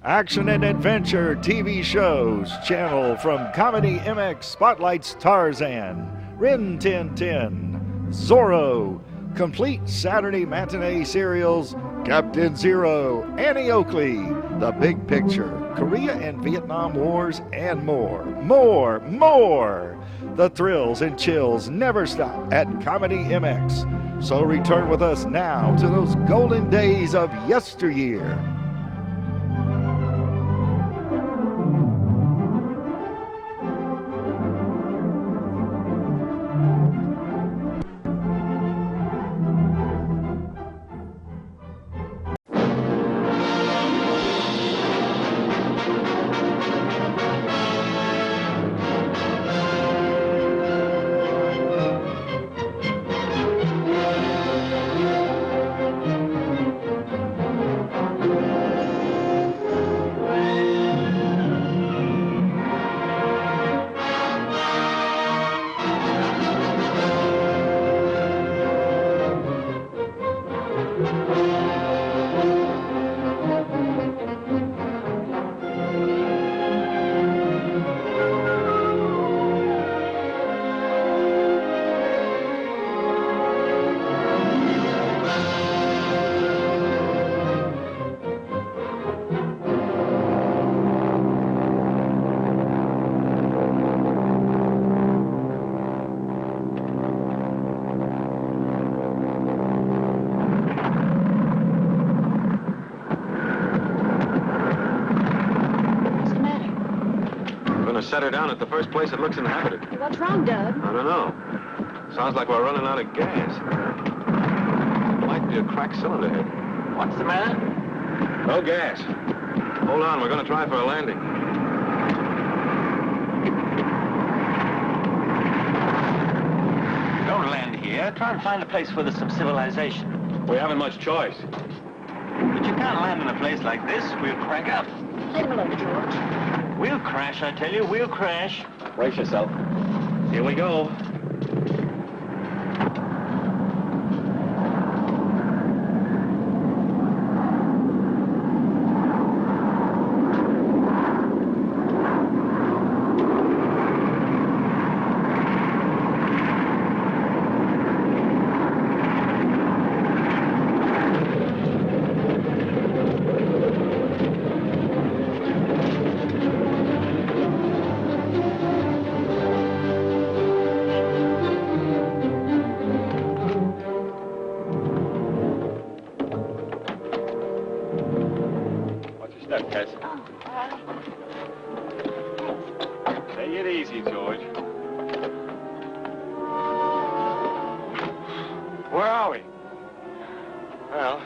Action and adventure TV shows channel from Comedy MX spotlights Tarzan, Rin Tin Tin, Zorro, complete Saturday matinee serials Captain Zero, Annie Oakley, The Big Picture, Korea and Vietnam Wars, and more. The thrills and chills never stop at Comedy MX. So return with us now to those golden days of yesteryear. Set her down at the first place that looks inhabited. What's wrong, Doug? I don't know. Sounds like we're running out of gas. Might be a cracked cylinder head. What's the matter? No gas. Hold on, we're going to try for a landing. Don't land here. Try and find a place where there's some civilization. We haven't much choice. But you can't land in a place like this. We'll crack up. Let him alone, George. We'll crash, I tell you. We'll crash. Brace yourself. Here we go. Take it easy, George. Where are we? Well,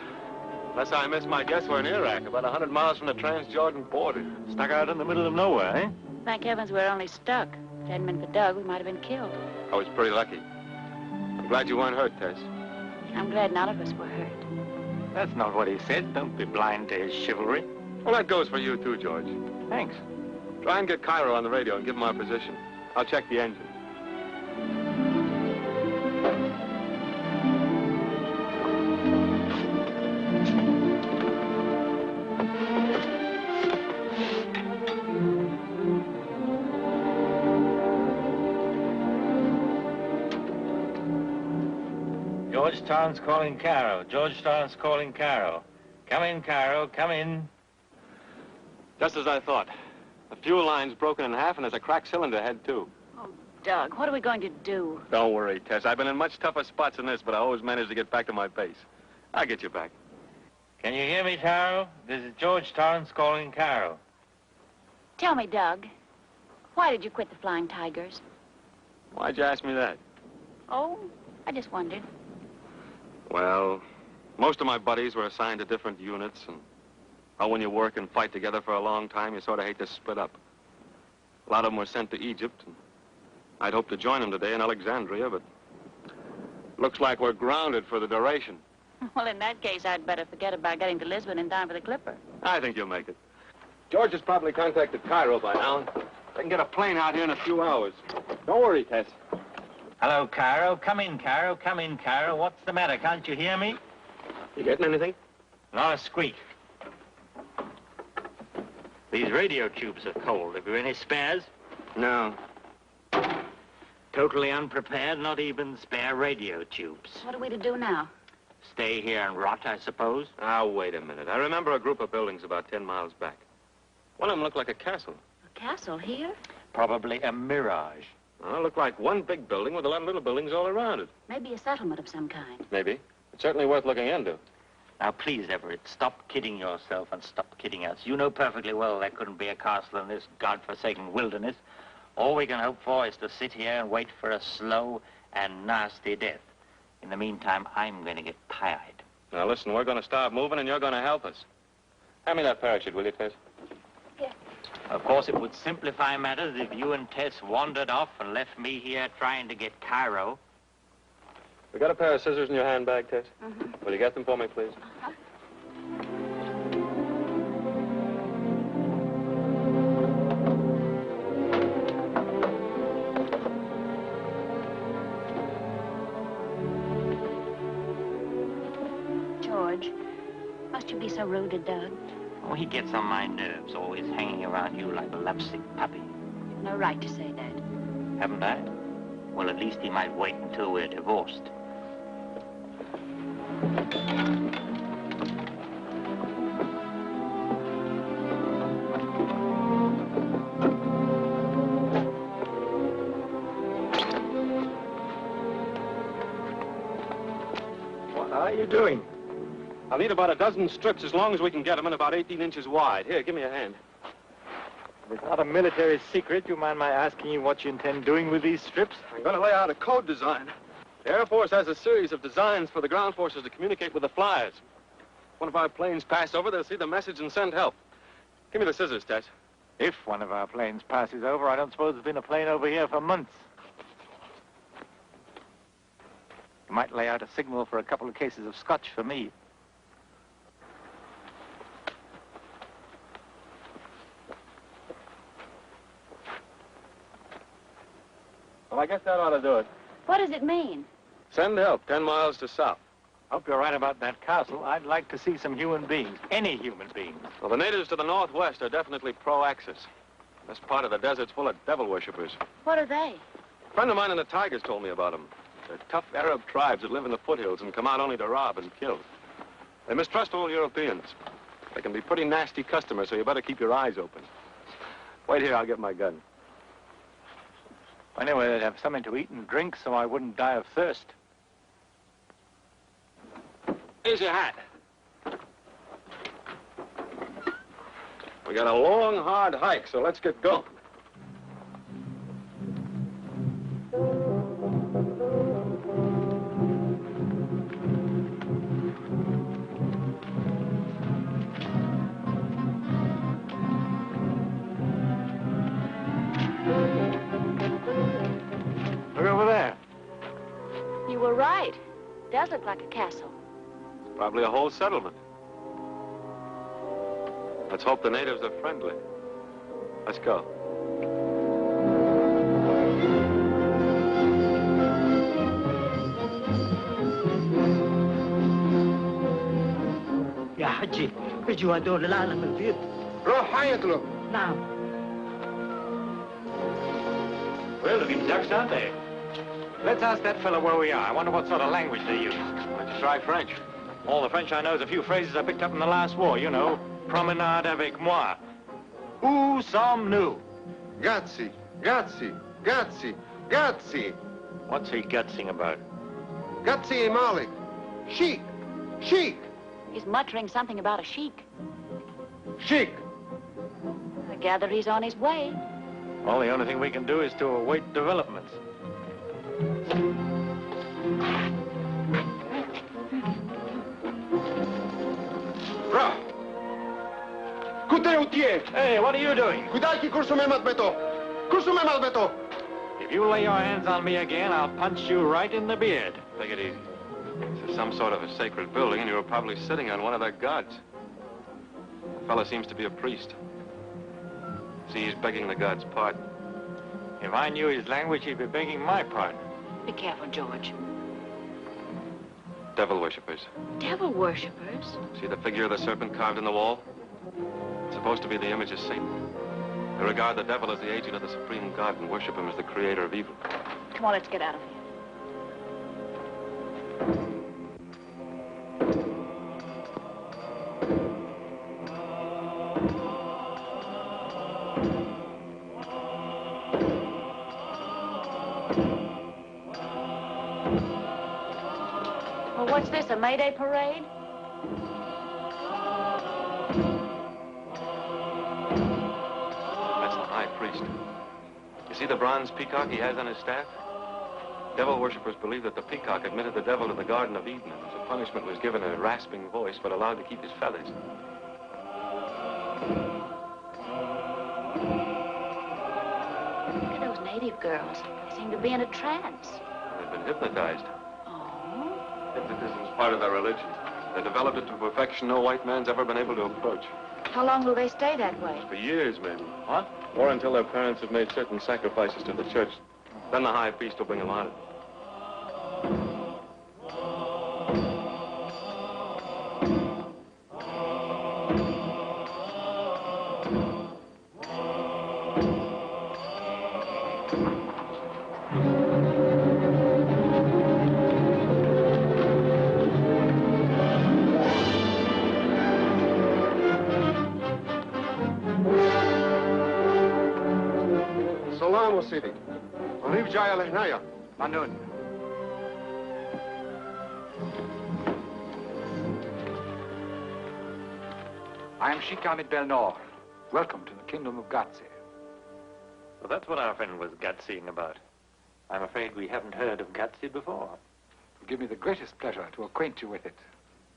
unless I missed my guess, we're in Iraq, about 100 miles from the Trans-Jordan border. Stuck out in the middle of nowhere, eh? Thank heavens we're only stuck. If it hadn't been for Doug, we might have been killed. I was pretty lucky. I'm glad you weren't hurt, Tess. I'm glad none of us were hurt. That's not what he said. Don't be blind to his chivalry. Well, that goes for you, too, George. Thanks. Try and get Cairo on the radio and give him our position. I'll check the engine. Georgetown's calling Cairo. Georgetown's calling Cairo. Come in, Cairo. Come in. Just as I thought. The fuel line's broken in half, and there's a cracked cylinder head, too. Oh, Doug, what are we going to do? Don't worry, Tess. I've been in much tougher spots than this, but I always manage to get back to my base. I'll get you back. Can you hear me, Cairo? This is Georgetown's calling Cairo. Tell me, Doug, why did you quit the Flying Tigers? Why'd you ask me that? Oh, I just wondered. Well, most of my buddies were assigned to different units, and when you work and fight together for a long time, you sort of hate to split up. A lot of them were sent to Egypt, and I'd hoped to join them today in Alexandria, but looks like we're grounded for the duration. Well, in that case, I'd better forget about getting to Lisbon in time for the Clipper. I think you'll make it. George has probably contacted Cairo by now. They can get a plane out here in a few hours. Don't worry, Tess. Hello, Cairo. Come in, Cairo. Come in, Cairo. What's the matter? Can't you hear me? You getting anything? Not a squeak. These radio tubes are cold. Have you any spares? No. Totally unprepared, not even spare radio tubes. What are we to do now? Stay here and rot, I suppose? Ah, wait a minute. I remember a group of buildings about 10 miles back. One of them looked like a castle. A castle here? Probably a mirage. Well, it looked like one big building with a lot of little buildings all around it. Maybe a settlement of some kind. Maybe. It's certainly worth looking into. Now, please, Everett, stop kidding yourself and stop kidding us. You know perfectly well there couldn't be a castle in this godforsaken wilderness. All we can hope for is to sit here and wait for a slow and nasty death. In the meantime, I'm going to get tired. Now, listen, we're going to start moving, and you're going to help us. Hand me that parachute, will you, Tess? Here. Of course, it would simplify matters if you and Tess wandered off and left me here trying to get Cairo. We got a pair of scissors in your handbag, Tess? Mm-hmm. Will you get them for me, please? Uh-huh. George, must you be so rude to Doug? Oh, he gets on my nerves, always hanging around you like a lovesick puppy. You've no right to say that. Haven't I? Well, at least he might wait until we're divorced. What are you doing? I'll need about a dozen strips as long as we can get them and about 18 inches wide. Here, give me a hand. It's not a military secret. You mind my asking you what you intend doing with these strips? I'm going to lay out a code design. The Air Force has a series of designs for the ground forces to communicate with the flyers. If one of our planes pass over, they'll see the message and send help. Give me the scissors, Tess. If one of our planes passes over, I don't suppose there's been a plane over here for months. You might lay out a signal for a couple of cases of scotch for me. Well, I guess that ought to do it. What does it mean? Send help 10 miles to south. Hope you're right about that castle. I'd like to see some human beings. Any human beings. Well, the natives to the northwest are definitely pro-Axis. This part of the desert's full of devil worshippers. What are they? A friend of mine in the Tigers told me about them. They're tough Arab tribes that live in the foothills and come out only to rob and kill. They mistrust all Europeans. They can be pretty nasty customers, so you better keep your eyes open. Wait here, I'll get my gun. Anyway, they'd have something to eat and drink so I wouldn't die of thirst. Here's your hat. We got a long, hard hike, so let's get going. Look over there. You were right. It does look like a castle. Probably a whole settlement. Let's hope the natives are friendly. Let's go. يا حجي اجوا هدول العالم البيض. روح حيطلب. نعم. Well, looking ducks, aren't they? Let's ask that fellow where we are. I wonder what sort of language they use. Let's try French. All the French I know is a few phrases I picked up in the last war, you know. Promenade avec moi. Où sommes-nous? Grazie, grazie, grazie, grazie. What's he gutsing about? Grazie Malik. Sheik, sheik, He's muttering something about a sheik. sheik. I gather he's on his way. Well, the only thing we can do is to await developments. Ra. Kute utie. Hey, what are you doing? Kudaki kursume matbeto. Kursume matbeto. If you lay your hands on me again, I'll punch you right in the beard. Take it easy. This is some sort of a sacred building, and you were probably sitting on one of their gods. The fellow seems to be a priest. See, he's begging the god's pardon. If I knew his language, he'd be begging my pardon. Be careful, George. Devil worshippers. Devil worshippers? See the figure of the serpent carved in the wall? supposed to be the image of Satan. They regard the devil as the agent of the supreme God and worship him as the creator of evil. Come on, let's get out of here. Well, what's this, a May Day parade? That's the high priest. You see the bronze peacock he has on his staff? Devil worshippers believe that the peacock admitted the devil to the Garden of Eden, and as a punishment was given a rasping voice, but allowed to keep his feathers. Look at those native girls. They seem to be in a trance. They've been hypnotized. Oh? Hypnotism is part of their religion. They developed it to a perfection no white man's ever been able to approach. How long will they stay that way? For years, maybe. What? Or until their parents have made certain sacrifices to the church. Then the high priest will bring them out. Salaam, Sidi. Arriv jaya lehnaya. Manun. I am Sheik Belnor. Welcome to the kingdom of Gatsy. Well, that's what our friend was gutsying about. I'm afraid we haven't heard of Gatsy before. It will give me the greatest pleasure to acquaint you with it.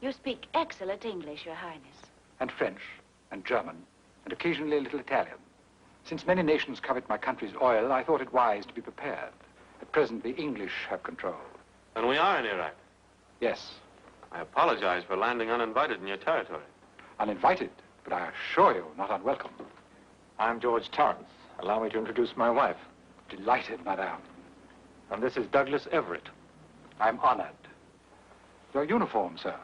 You speak excellent English, Your Highness. And French, and German, and occasionally a little Italian. Since many nations covet my country's oil, I thought it wise to be prepared. At present, the English have control. And we are in Iraq. Yes, I apologize for landing uninvited in your territory. uninvited, but I assure you, not unwelcome. I'm George Torrance. Allow me to introduce my wife. Delighted, madame. And this is Douglas Everett. I'm honored. Your uniform, sir.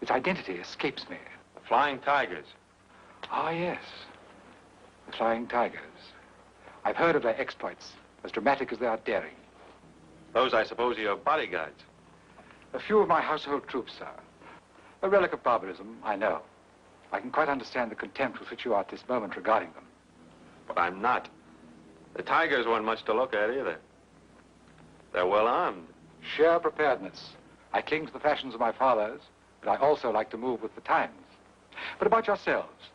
Its identity escapes me. The Flying Tigers. Ah, yes. The Flying Tigers. I've heard of their exploits, as dramatic as they are daring. Those, I suppose, are your bodyguards. A few of my household troops, sir. A relic of barbarism, I know. I can quite understand the contempt with which you are at this moment regarding them. But I'm not. The Tigers weren't much to look at either. They're well armed. Sheer preparedness. I cling to the fashions of my fathers, but I also like to move with the times. But about yourselves,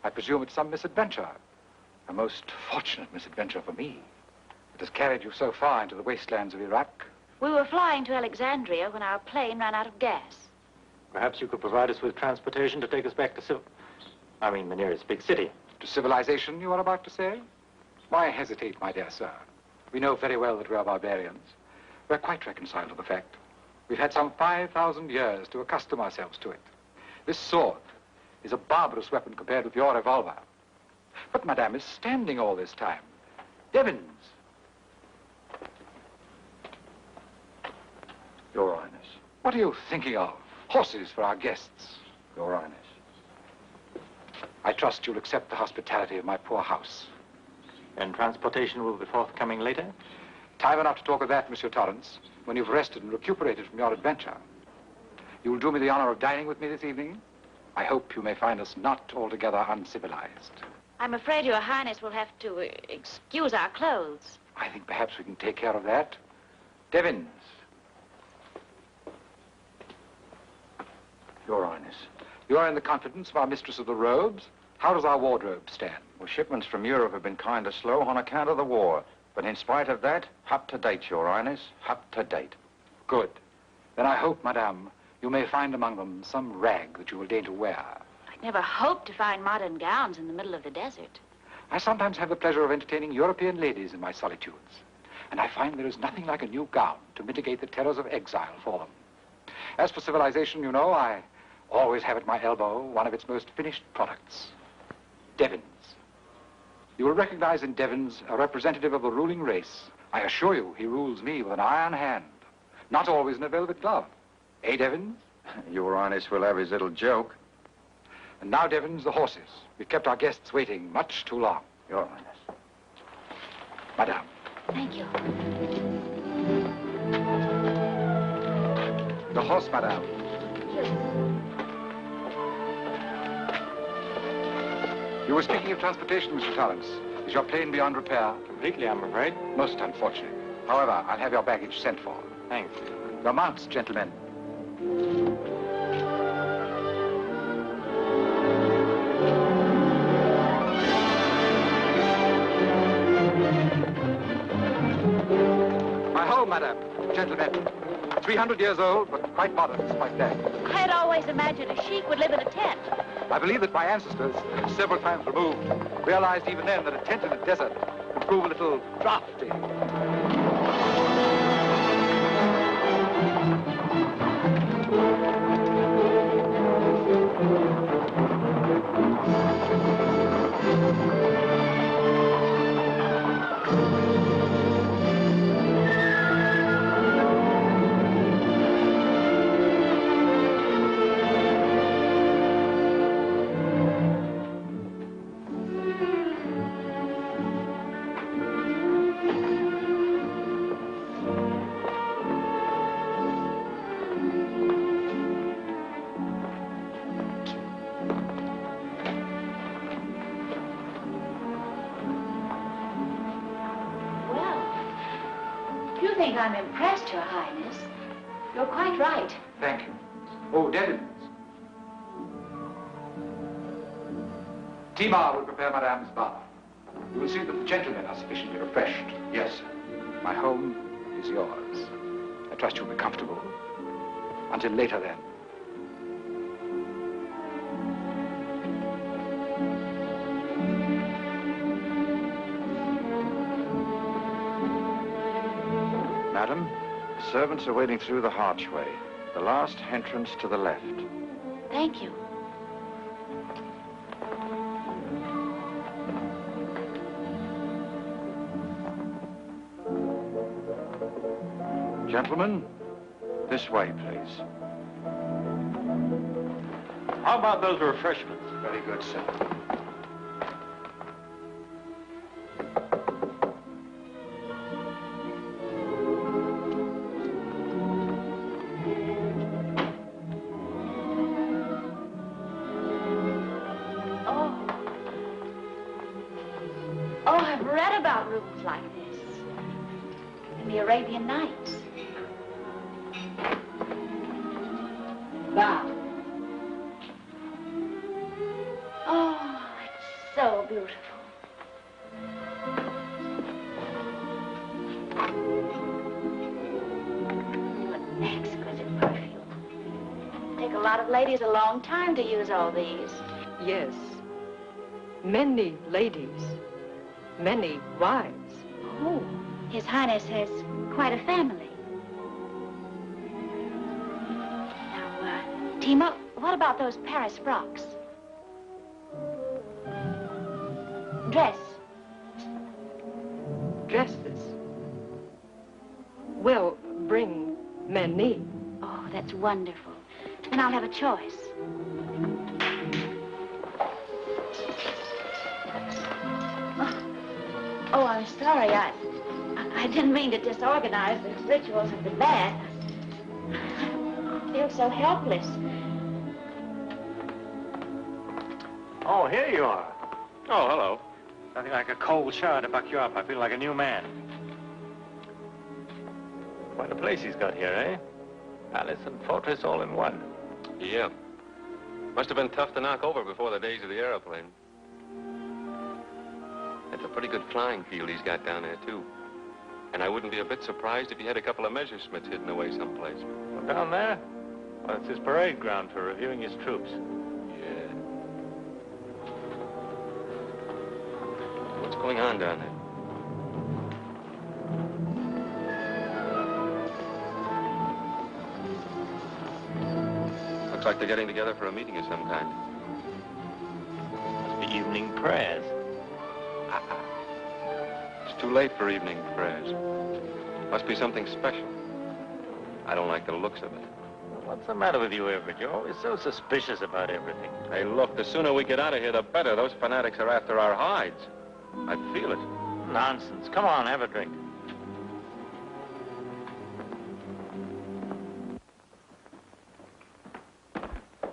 I presume it's some misadventure. A most fortunate misadventure for me. It has carried you so far into the wastelands of Iraq. We were flying to Alexandria when our plane ran out of gas. Perhaps you could provide us with transportation to take us back to the nearest big city. To civilization, you are about to say? Why hesitate, my dear sir? We know very well that we are barbarians. We're quite reconciled to the fact. We've had some 5,000 years to accustom ourselves to it. This sword is a barbarous weapon compared with your revolver. But Madame is standing all this time. Devons! Your Highness. What are you thinking of? Horses for our guests. Your Highness. I trust you'll accept the hospitality of my poor house. And transportation will be forthcoming later? Time enough to talk of that, Monsieur Torrance, when you've rested and recuperated from your adventure. You will do me the honor of dining with me this evening? I hope you may find us not altogether uncivilized. I'm afraid Your Highness will have to excuse our clothes. I think perhaps we can take care of that. Devons. Your Highness. You are in the confidence of our mistress of the robes. How does our wardrobe stand? Well, shipments from Europe have been kind of slow on account of the war. But in spite of that, up to date, Your Highness, up to date. Good. Then I hope, Madame, you may find among them some rag that you will deign to wear. I'd never hoped to find modern gowns in the middle of the desert. I sometimes have the pleasure of entertaining European ladies in my solitudes. And I find there is nothing like a new gown to mitigate the terrors of exile for them. As for civilization, you know, I always have at my elbow one of its most finished products. Devons. You will recognize in Devons a representative of the ruling race. I assure you, he rules me with an iron hand. Not always in a velvet glove. Eh, Devons? Your Highness will have his little joke. And now, Devons, the horses. We've kept our guests waiting much too long. Your Highness. Madame. Thank you. The horse, madame. You were speaking of transportation, Mr. Torrance. Is your plane beyond repair? Completely, I'm afraid. Most unfortunate. However, I'll have your baggage sent for. Thanks. Your mounts, gentlemen. My home, madame. Gentlemen. 300 years old, but quite modern despite that. I had always imagined a sheik would live in a tent. I believe that my ancestors, several times removed, realized even then that a tent in a desert could prove a little drafty. You think I'm impressed, Your Highness. You're quite right. Thank you. Oh, Devons. Timar will prepare Madame's bath. You will see that the gentlemen are sufficiently refreshed. Yes, sir. My home is yours. I trust you'll be comfortable. Until later, then. Madam, the servants are waiting through the archway. The last entrance to the left. Thank you. Gentlemen, this way, please. How about those refreshments? Very good, sir. Oh, I've read about rooms like this in the Arabian Nights. Wow. Oh, it's so beautiful. What exquisite perfume. Take a lot of ladies a long time to use all these. Yes. Many ladies. Many wives. Oh, His Highness has quite a family. Now, Timo, what about those Paris frocks? Dress. Dresses. Will bring many. Oh, that's wonderful. Then I'll have a choice. Oh, I'm sorry. I didn't mean to disorganize the rituals of the bath. I feel so helpless. Oh, here you are. Oh, hello. Nothing like a cold shower to buck you up. I feel like a new man. Quite a place he's got here, eh? Palace and fortress all in one. Yeah. Must have been tough to knock over before the days of the airplane. It's a pretty good flying field he's got down there, too. And I wouldn't be a bit surprised if he had a couple of Messerschmitts hidden away someplace. Well, down there? Well, it's his parade ground for reviewing his troops. Yeah. What's going on down there? Looks like they're getting together for a meeting of some kind. Must be evening prayers. It's too late for evening prayers. Must be something special. I don't like the looks of it. What's the matter with you, Everett? You're always so suspicious about everything. Hey, look, the sooner we get out of here, the better. Those fanatics are after our hides. I feel it. Nonsense. Come on, have a drink.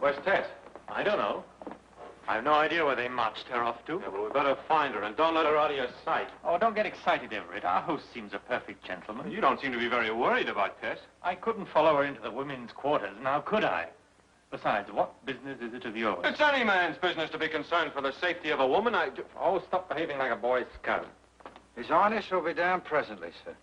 Where's Tess? I don't know. I've no idea where they marched her off to. Yeah, well, we better find her, and don't let her out of your sight. Oh, don't get excited, Everett. Our host seems a perfect gentleman. You don't seem to be very worried about Tess. I couldn't follow her into the women's quarters, now could I? Besides, what business is it of yours? It's any man's business to be concerned for the safety of a woman. Oh, stop behaving like a Boy Scout. His Highness will be down presently, sir.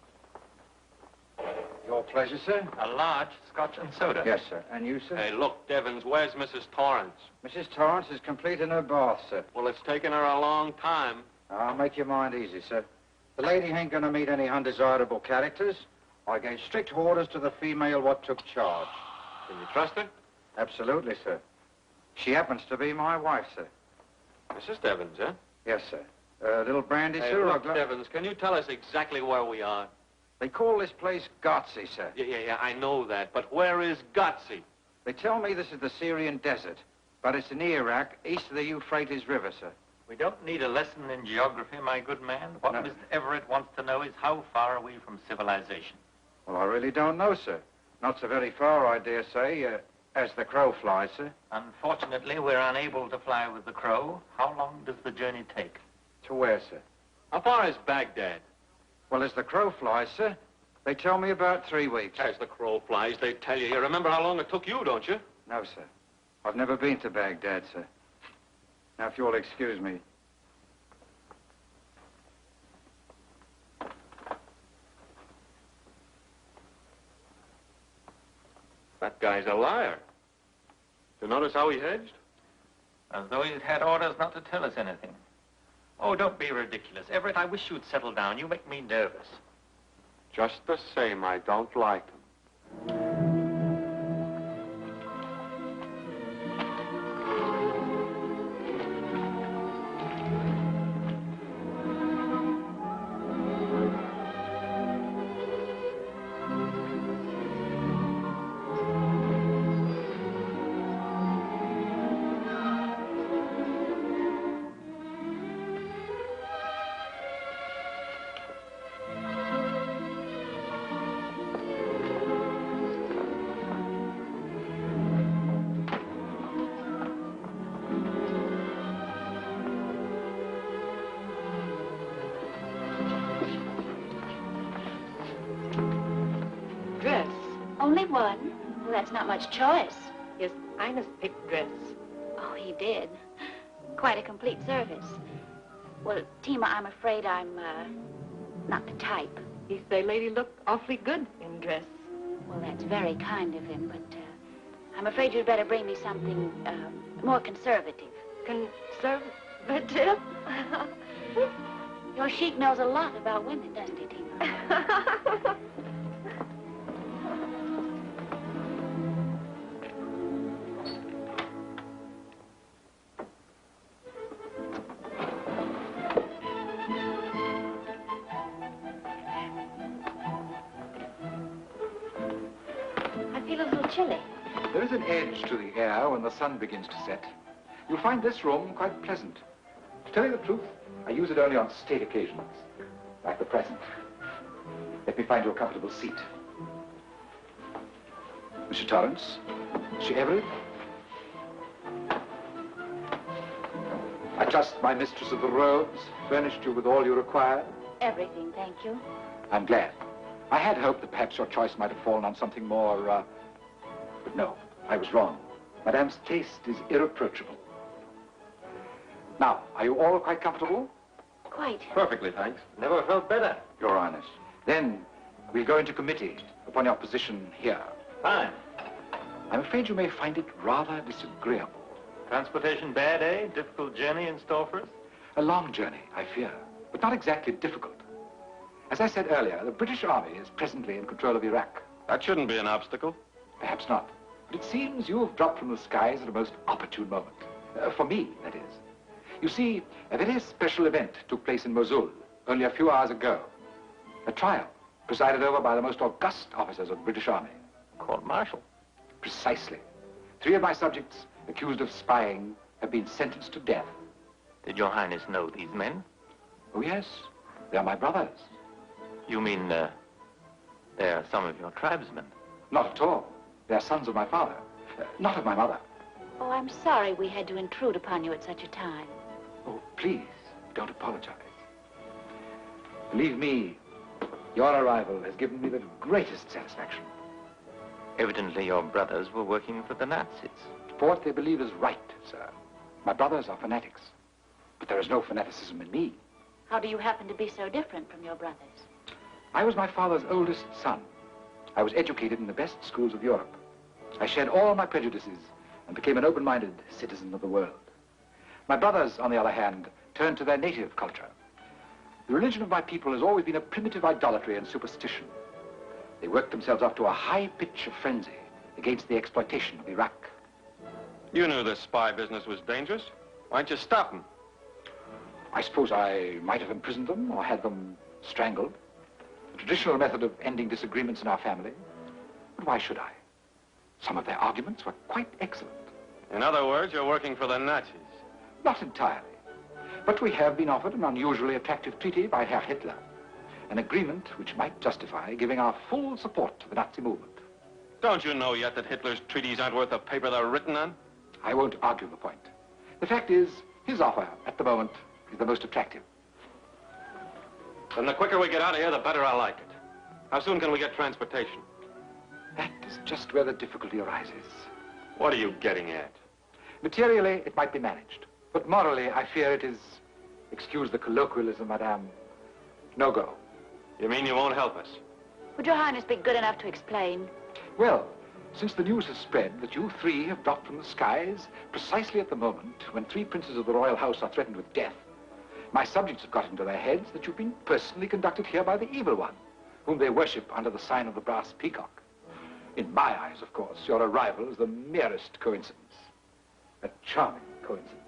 Your pleasure, sir? A large scotch and soda. Yes, sir. And you, sir? Hey, look, Devons, where's Mrs. Torrance? Mrs. Torrance is complete in her bath, sir. Well, it's taken her a long time. I'll make your mind easy, sir. The lady ain't gonna meet any undesirable characters. I gave strict orders to the female what took charge. Can you trust her? Absolutely, sir. She happens to be my wife, sir. Mrs. Devons, huh? Yes, sir. Little brandy, Hey, sir? look, Devons, can you tell us exactly where we are? They call this place Gotsy, sir. Yeah, I know that, but where is Gotsy? They tell me this is the Syrian desert, but it's in Iraq, east of the Euphrates River, sir. We don't need a lesson in geography, my good man. What No. Mr. Everett wants to know is how far are we from civilization? Well, I really don't know, sir. Not so very far, I dare say, as the crow flies, sir. Unfortunately, we're unable to fly with the crow. How long does the journey take? To where, sir? How far is Baghdad? Well, as the crow flies, sir, they tell me about 3 weeks. As the crow flies, they tell you. You remember how long it took you, don't you? No, sir. I've never been to Baghdad, sir. Now, if you'll excuse me. That guy's a liar. You notice how he hedged? As though he'd had orders not to tell us anything. Oh, don't be ridiculous. Everett, I wish you'd settle down. You make me nervous. Just the same, I don't like him. Dress. Only one? Well, that's not much choice. Yes, Ines picked dress. Oh, he did. Quite a complete service. Well, Tima, I'm afraid I'm, not the type. He say lady look awfully good in dress. Well, that's very kind of him, but, I'm afraid you'd better bring me something, more conservative. Conservative? Your sheik knows a lot about women, doesn't he, Tima? I feel a little chilly. There is an edge to the air when the sun begins to set. You'll find this room quite pleasant. To tell you the truth, I use it only on state occasions, like the present. Let me find you a comfortable seat. Mr. Torrance, Mr. Everett. I trust my mistress of the robes furnished you with all you required. Everything, thank you. I'm glad. I had hoped that perhaps your choice might have fallen on something more, but no, I was wrong. Madame's taste is irreproachable. Now, are you all quite comfortable? Quite. Perfectly, thanks. Never felt better. Your Highness. Then we'll go into committee upon your position here. Fine. I'm afraid you may find it rather disagreeable. Transportation bad, eh? Difficult journey in store for us? A long journey, I fear, but not exactly difficult. As I said earlier, the British Army is presently in control of Iraq. That shouldn't be an obstacle. Perhaps not, but it seems you have dropped from the skies at a most opportune moment. For me, that is. You see, a very special event took place in Mosul only a few hours ago. A trial presided over by the most august officers of the British Army. Court-martial. Precisely. 3 of my subjects, accused of spying, have been sentenced to death. Did Your Highness know these men? Oh, yes. They are my brothers. You mean, they are some of your tribesmen? Not at all. They are sons of my father, not of my mother. Oh, I'm sorry we had to intrude upon you at such a time. Oh, please, don't apologize. Believe me, your arrival has given me the greatest satisfaction. Evidently your brothers were working for the Nazis. For what they believe is right, sir. My brothers are fanatics. But there is no fanaticism in me. How do you happen to be so different from your brothers? I was my father's oldest son. I was educated in the best schools of Europe. I shed all my prejudices and became an open-minded citizen of the world. My brothers, on the other hand, turned to their native culture. The religion of my people has always been a primitive idolatry and superstition. They worked themselves up to a high pitch of frenzy against the exploitation of Iraq. You knew this spy business was dangerous. Why didn't you stop them? I suppose I might have imprisoned them or had them strangled. The traditional method of ending disagreements in our family. But why should I? Some of their arguments were quite excellent. In other words, you're working for the Nazis. Not entirely. But we have been offered an unusually attractive treaty by Herr Hitler. An agreement which might justify giving our full support to the Nazi movement. Don't you know yet that Hitler's treaties aren't worth the paper they're written on? I won't argue the point. The fact is, his offer, at the moment, is the most attractive. Then the quicker we get out of here, the better I like it. How soon can we get transportation? That is just where the difficulty arises. What are you getting at? Materially, it might be managed. But morally, I fear it is, excuse the colloquialism, madame, no go. You mean you won't help us? Would Your Highness be good enough to explain? Well, since the news has spread that you 3 have dropped from the skies precisely at the moment when 3 princes of the royal house are threatened with death, my subjects have got into their heads that you've been personally conducted here by the evil one, whom they worship under the sign of the brass peacock. In my eyes, of course, your arrival is the merest coincidence. A charming coincidence.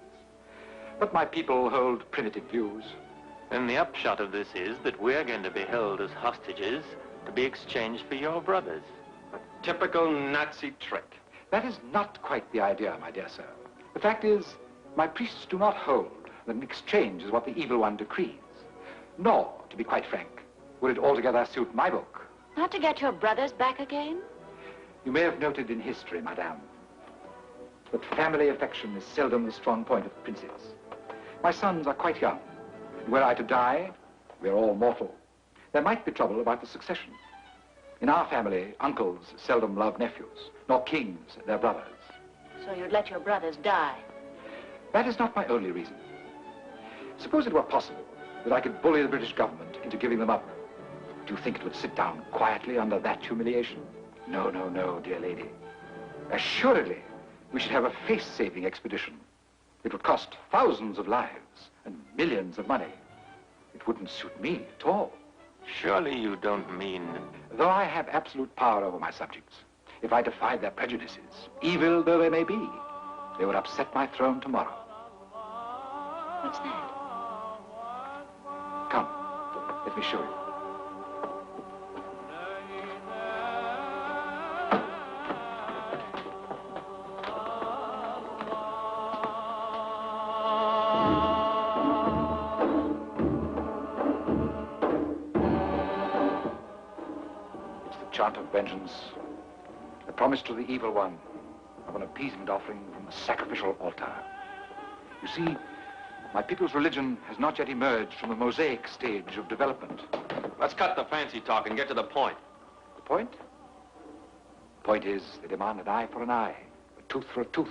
But my people hold primitive views. And the upshot of this is that we're going to be held as hostages to be exchanged for your brothers. A typical Nazi trick. That is not quite the idea, my dear sir. The fact is, my priests do not hold that an exchange is what the evil one decrees. Nor, to be quite frank, would it altogether suit my book. Not to get your brothers back again? You may have noted in history, madame, that family affection is seldom the strong point of princes. My sons are quite young. And were I to die, we're all mortal. There might be trouble about the succession. In our family, uncles seldom love nephews, nor kings their brothers. So you'd let your brothers die? That is not my only reason. Suppose it were possible that I could bully the British government into giving them up. Do you think it would sit down quietly under that humiliation? No, no, no, dear lady. Assuredly, we should have a face-saving expedition. It would cost thousands of lives and millions of money. It wouldn't suit me at all. Surely you don't mean... Though I have absolute power over my subjects, if I defied their prejudices, evil though they may be, they would upset my throne tomorrow. What's that? Come, let me show you. Chant of vengeance, the promise to the evil one of an appeasement offering from the sacrificial altar. You see, my people's religion has not yet emerged from the mosaic stage of development. Let's cut the fancy talk and get to the point. The point? The point is, they demand an eye for an eye, a tooth for a tooth.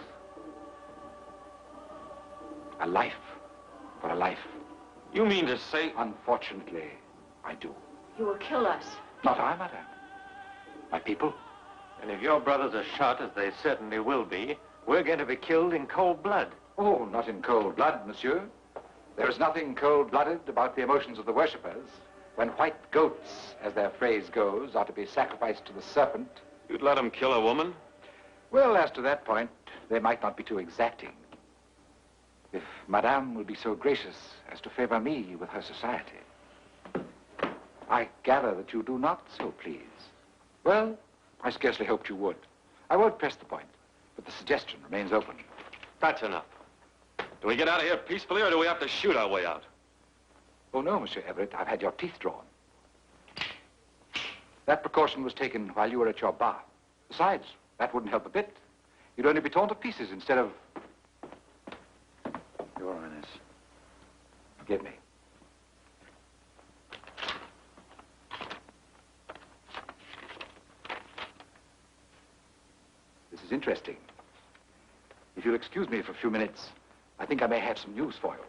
A life for a life. You mean to say... Unfortunately, I do. You will kill us. Not I, madame. My people. And if your brothers are shot, as they certainly will be, we're going to be killed in cold blood. Oh, not in cold blood, monsieur. There is nothing cold-blooded about the emotions of the worshippers. When white goats, as their phrase goes, are to be sacrificed to the serpent. You'd let them kill a woman? Well, as to that point, they might not be too exacting. If madame will be so gracious as to favor me with her society. I gather that you do not so please. Well, I scarcely hoped you would. I won't press the point, but the suggestion remains open. That's enough. Do we get out of here peacefully, or do we have to shoot our way out? Oh, no, Monsieur Everett. I've had your teeth drawn. That precaution was taken while you were at your bar. Besides, that wouldn't help a bit. You'd only be torn to pieces instead of... Your Highness. Forgive me. This is interesting. If you'll excuse me for a few minutes, I think I may have some news for you.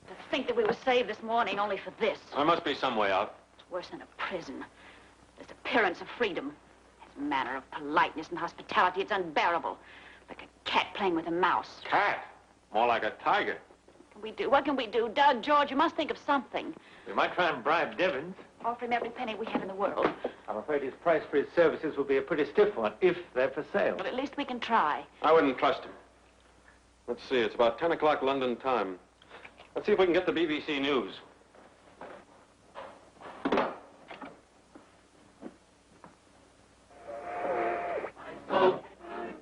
To think that we were saved this morning only for this. There must be some way out. It's worse than a prison. This appearance of freedom. His manner of politeness and hospitality, it's unbearable. Like a cat playing with a mouse. Cat? More like a tiger. What can we do? What can we do? Doug, George, you must think of something. We might try and bribe Devons. Offer him every penny we have in the world. I'm afraid his price for his services will be a pretty stiff one, if they're for sale. But at least we can try. I wouldn't trust him. Let's see, it's about 10 o'clock London time. Let's see if we can get the BBC News.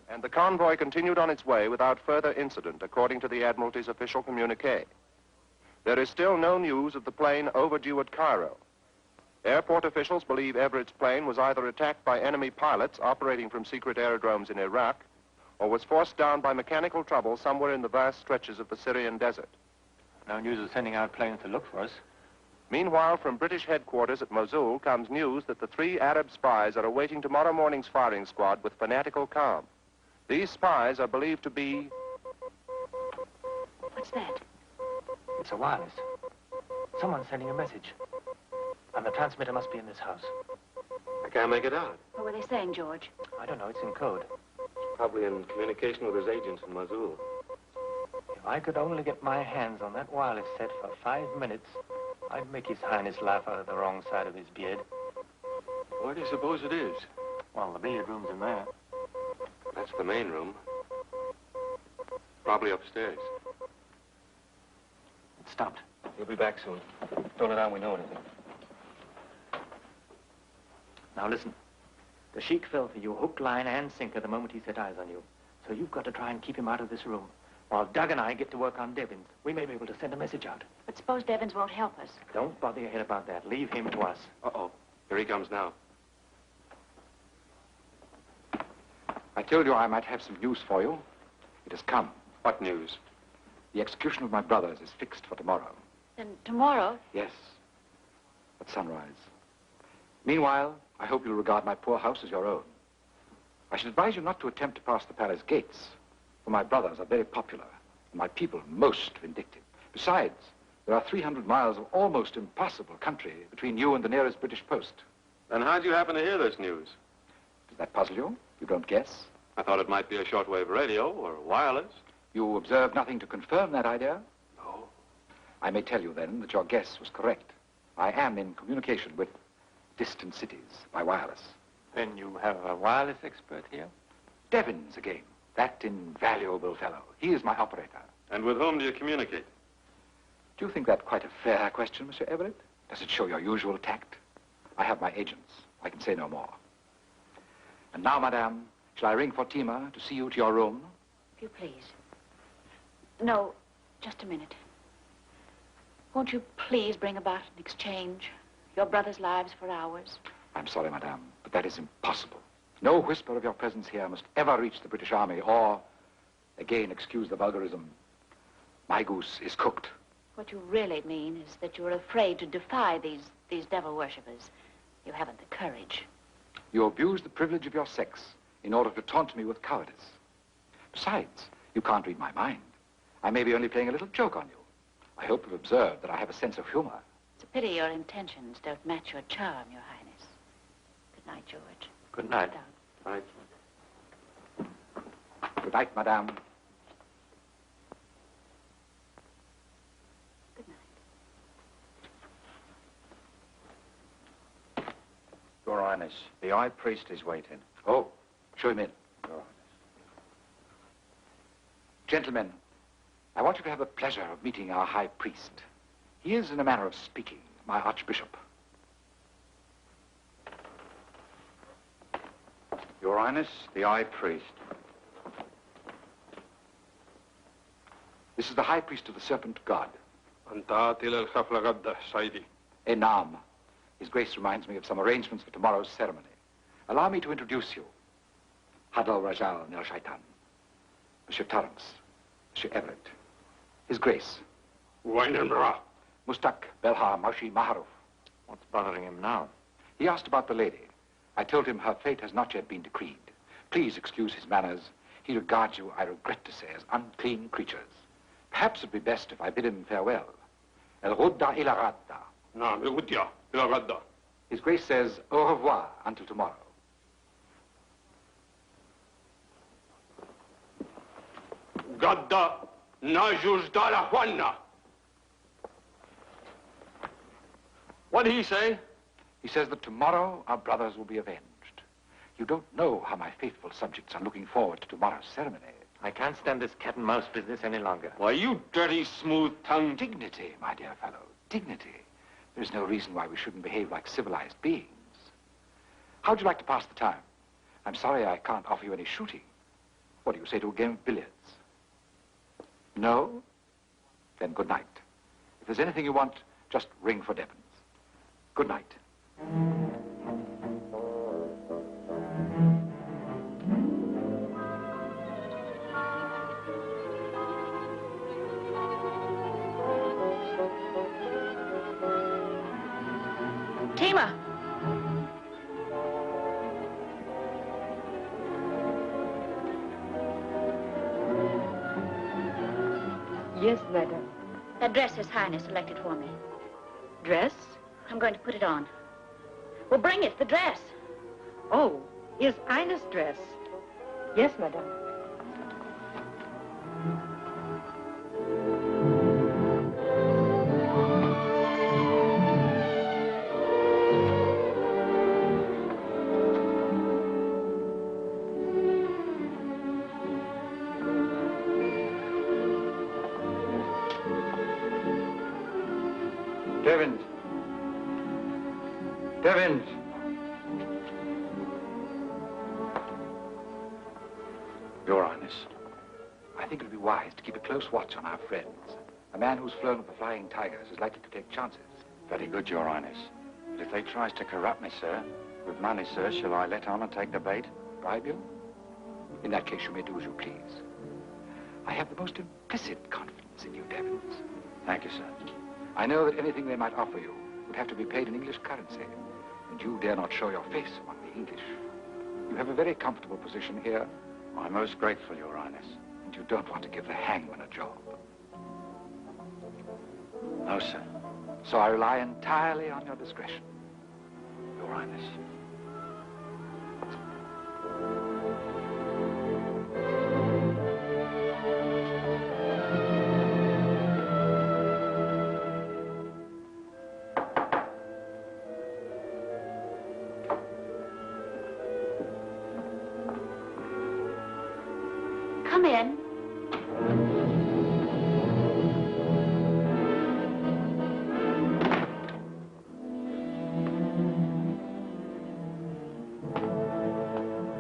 And the convoy continued on its way without further incident, according to the Admiralty's official communique. There is still no news of the plane overdue at Cairo. Airport officials believe Everett's plane was either attacked by enemy pilots operating from secret aerodromes in Iraq, or was forced down by mechanical trouble somewhere in the vast stretches of the Syrian desert. No news of sending out planes to look for us. Meanwhile, from British headquarters at Mosul comes news that the 3 Arab spies are awaiting tomorrow morning's firing squad with fanatical calm. These spies are believed to be... What's that? It's a wireless. Someone's sending a message. And the transmitter must be in this house. I can't make it out. What were they saying, George? I don't know, it's in code. Probably in communication with his agents in Mosul. If I could only get my hands on that wireless set for 5 minutes, I'd make His Highness laugh out of the wrong side of his beard. Where do you suppose it is? Well, the billiard room's in there. That's the main room. Probably upstairs. It stopped. He'll be back soon. Don't let on we know anything. Now listen. The sheik fell for you hook, line, and sinker the moment he set eyes on you. So you've got to try and keep him out of this room. While Doug and I get to work on Devins, we may be able to send a message out. But suppose Devons won't help us. Don't bother your head about that. Leave him to us. Uh-oh. Here he comes now. I told you I might have some news for you. It has come. What news? The execution of my brothers is fixed for tomorrow. Then tomorrow? Yes, at sunrise. Meanwhile, I hope you'll regard my poor house as your own. I should advise you not to attempt to pass the palace gates, for my brothers are very popular, and my people most vindictive. Besides, there are 300 miles of almost impossible country between you and the nearest British post. Then how'd you happen to hear this news? Does that puzzle you? You don't guess? I thought it might be a shortwave radio or wireless. You observed nothing to confirm that idea? No. I may tell you, then, that your guess was correct. I am in communication with distant cities by wireless. Then you have a wireless expert here? Devons again. That invaluable fellow. He is my operator. And with whom do you communicate? Do you think that quite a fair question, Monsieur Everett? Does it show your usual tact? I have my agents. I can say no more. And now, madame, shall I ring Fatima to see you to your room? If you please. No, just a minute. Won't you please bring about an exchange? Your brothers' lives for ours? I'm sorry, madame, but that is impossible. No whisper of your presence here must ever reach the British Army, or, again, excuse the vulgarism, my goose is cooked. What you really mean is that you're afraid to defy these devil worshippers. You haven't the courage. You abuse the privilege of your sex in order to taunt me with cowardice. Besides, you can't read my mind. I may be only playing a little joke on you. I hope you've observed that I have a sense of humor. It's a pity your intentions don't match your charm, Your Highness. Good night, George. Good night. All right. Good night, madame. Good night. Your Highness, the High Priest is waiting. Oh, show him in. Your Highness. Gentlemen, I want you to have the pleasure of meeting our High Priest. He is, in a manner of speaking, my archbishop. Your Highness, the High Priest. This is the High Priest of the Serpent God. أنت عاطل الحفلة غدا سيدي. Enam. His Grace reminds me of some arrangements for tomorrow's ceremony. Allow me to introduce you. Hadal Rajal Nil Shaitan. Monsieur Torrance. Monsieur Everett. His Grace. وين المرأة؟ Mustak Belha Maushi Maharuf. What's bothering him now? He asked about the lady. I told him her fate has not yet been decreed. Please excuse his manners. He regards you, I regret to say, as unclean creatures. Perhaps it'd be best if I bid him farewell. El Rudda ila Radda. نعم الودية إلى غدا. His Grace says au revoir until tomorrow. غدا ناجوز دار أخوانا. What did he say? He says that tomorrow our brothers will be avenged. You don't know how my faithful subjects are looking forward to tomorrow's ceremony. I can't stand this cat and mouse business any longer. Why, you dirty, smooth-tongued... Dignity, my dear fellow, dignity. There's no reason why we shouldn't behave like civilized beings. How'd you like to pass the time? I'm sorry I can't offer you any shooting. What do you say to a game of billiards? No? Then good night. If there's anything you want, just ring for Devons. Good night. Tima! Yes, madam. That dress His Highness selected for me. Dress? I'm going to put it on. Well, bring it, the dress. Oh, His Highness dress. Yes, madam. Devons. Devons. Your Highness, I think it would be wise to keep a close watch on our friends. A man who's flown with the Flying Tigers is likely to take chances. Very good, Your Highness. But if they tries to corrupt me, sir, with money, sir, shall I let on and take the bait? Bribe you? In that case, you may do as you please. I have the most implicit confidence in you, Devons. Thank you, sir. I know that anything they might offer you would have to be paid in English currency, and you dare not show your face among the English. You have a very comfortable position here. I'm most grateful, Your Highness. And you don't want to give the hangman a job. No, sir. So I rely entirely on your discretion. Your Highness. Come in.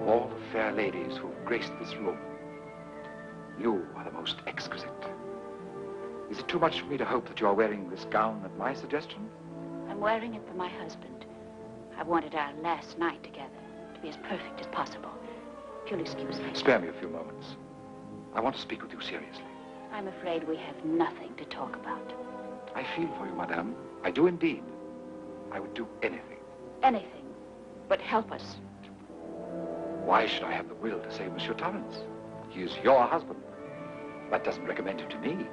All the fair ladies who've graced this room, you are the most exquisite. Is it too much for me to hope that you are wearing this gown at my suggestion? I'm wearing it for my husband. I wanted our last night together to be as perfect as possible. If you'll excuse me. Spare me a few moments. I want to speak with you seriously. I'm afraid we have nothing to talk about. I feel for you, madame. I do indeed. I would do anything. Anything. But help us. Why should I have the will to save Monsieur Torrance? He is your husband. That doesn't recommend him to me.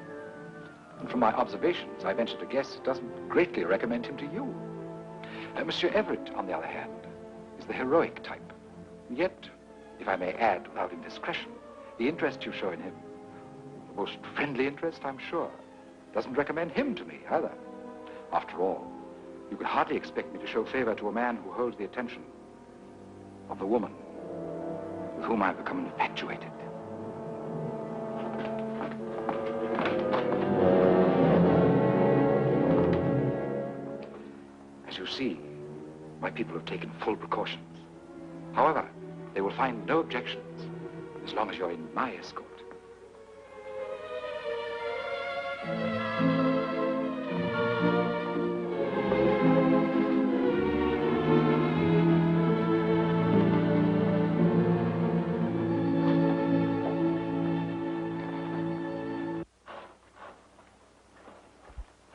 And from my observations, I venture to guess it doesn't greatly recommend him to you. Monsieur Everett, on the other hand, is the heroic type. And yet, if I may add without indiscretion, the interest you show in him, the most friendly interest, I'm sure, doesn't recommend him to me either. After all, you could hardly expect me to show favor to a man who holds the attention of the woman with whom I've become infatuated. see, my people have taken full precautions. However, they will find no objections as long as you're in my escort.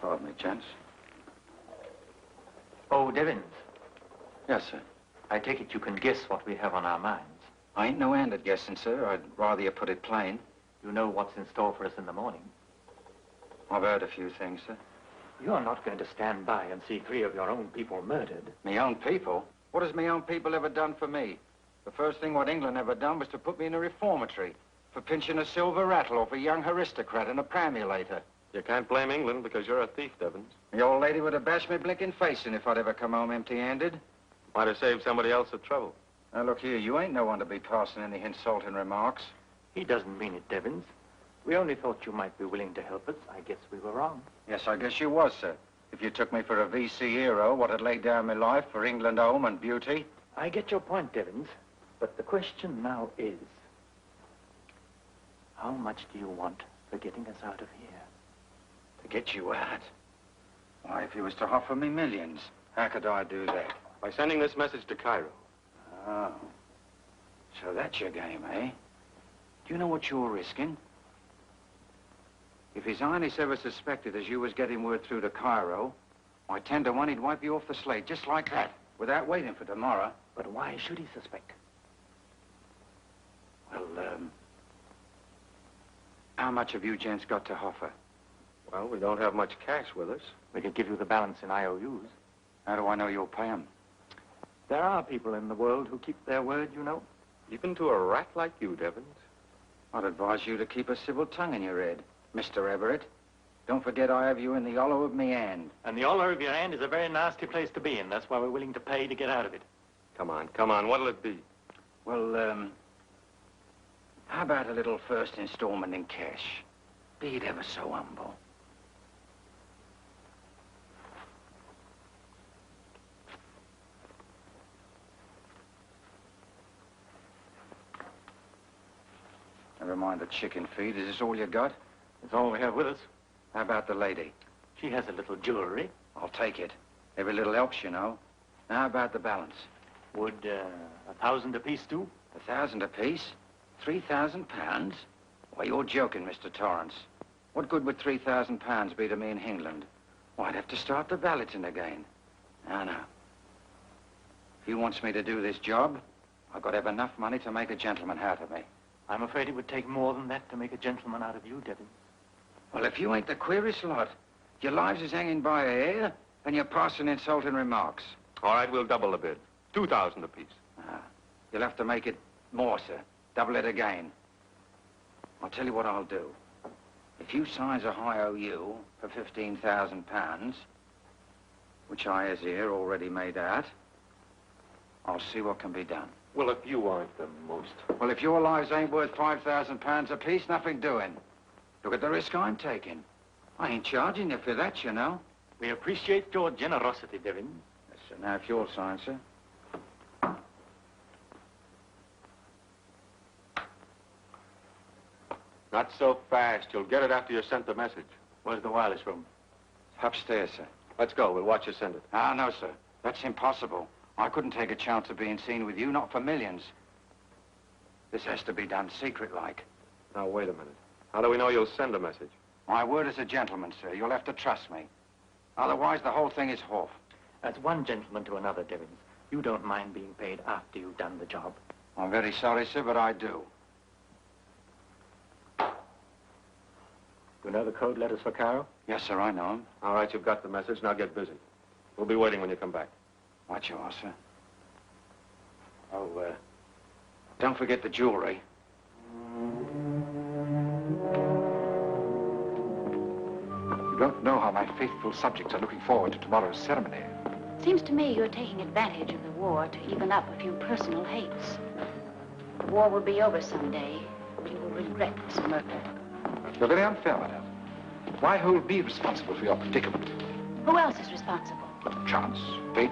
Pardon me, gents. Oh, Devins. Yes, sir. I take it you can guess what we have on our minds. I ain't no hand at guessing, sir. I'd rather you put it plain. You know what's in store for us in the morning. I've heard a few things, sir. You're not going to stand by and see 3 of your own people murdered. Me own people? What has me own people ever done for me? The first thing what England ever done was to put me in a reformatory for pinching a silver rattle off a young aristocrat in a pramulator. You can't blame England because you're a thief, Devins. The old lady would have bashed me blinking face in if I'd ever come home empty-handed. Might have saved somebody else the trouble. Now, look here, you ain't no one to be passing any insulting remarks. He doesn't mean it, Devins. We only thought you might be willing to help us. I guess we were wrong. Yes, I guess you was, sir. If you took me for a VC hero, what had laid down my life for England, home, and beauty. I get your point, Devins. But the question now is, how much do you want for getting us out of here? To get you out? Why, if you was to offer me millions, how could I do that? By sending this message to Cairo. Oh. So that's your game, eh? Do you know what you're risking? If His Highness ever suspected as you was getting word through to Cairo, why, 10 to 1, he'd wipe you off the slate, just like that, without waiting for tomorrow. But why should he suspect? Well, how much have you gents got to offer? Well, we don't have much cash with us. We could give you the balance in IOUs. How do I know you'll pay 'em? There are people in the world who keep their word, you know. Even to a rat like you, Devins. I'd advise you to keep a civil tongue in your head, Mr. Everett. Don't forget I have you in the hollow of me hand. And the hollow of your hand is a very nasty place to be in. That's why we're willing to pay to get out of it. Come on. What'll it be? Well, how about a little first installment in cash? Be it ever so humble. Never mind the chicken feed. Is this all you got? That's all we have with us. How about the lady? She has a little jewelry. I'll take it. Every little helps, you know. Now, how about the balance? Would 1,000 apiece do? 1,000 apiece? 3,000 pounds? Why, you're joking, Mr. Torrance. What good would 3,000 pounds be to me in England? Well, I'd have to start the balloting again. Now. If he wants me to do this job, I've got to have enough money to make a gentleman out of me. I'm afraid it would take more than that to make a gentleman out of you, Devin. Well, if you ain't the queerest lot, your lives is hanging by a hair, and you're passing insulting remarks. All right, we'll double the bid. 2,000 apiece. You'll have to make it more, sir. Double it again. I'll tell you what I'll do. If you signs a high OU for 15,000 pounds, which I has here already made out, I'll see what can be done. Well, if you aren't the most... Well, if your lives ain't worth 5,000 pounds apiece, nothing doing. Look at the risk I'm taking. I ain't charging you for that, you know. We appreciate your generosity, Devin. Yes, sir. Now, if you'll sign, sir. Not so fast. You'll get it after you sent the message. Where's the wireless room? Upstairs, sir. Let's go. We'll watch you send it. No, sir. That's impossible. I couldn't take a chance of being seen with you, not for millions. This has to be done secret-like. Now, wait a minute. How do we know you'll send a message? My word as a gentleman, sir. You'll have to trust me. Otherwise, the whole thing is off. As one gentleman to another, Devins, you don't mind being paid after you've done the job. I'm very sorry, sir, but I do. You know the code letters for Cairo? Yes, sir, I know them. All right, you've got the message. Now get busy. We'll be waiting when you come back. Right you are, sir. Oh, don't forget the jewelry. You don't know how my faithful subjects are looking forward to tomorrow's ceremony. Seems to me you're taking advantage of the war to even up a few personal hates. The war will be over someday. You will regret this murder. You're very unfair, madame. Why hold me responsible for your predicament? Who else is responsible? Chance, fate,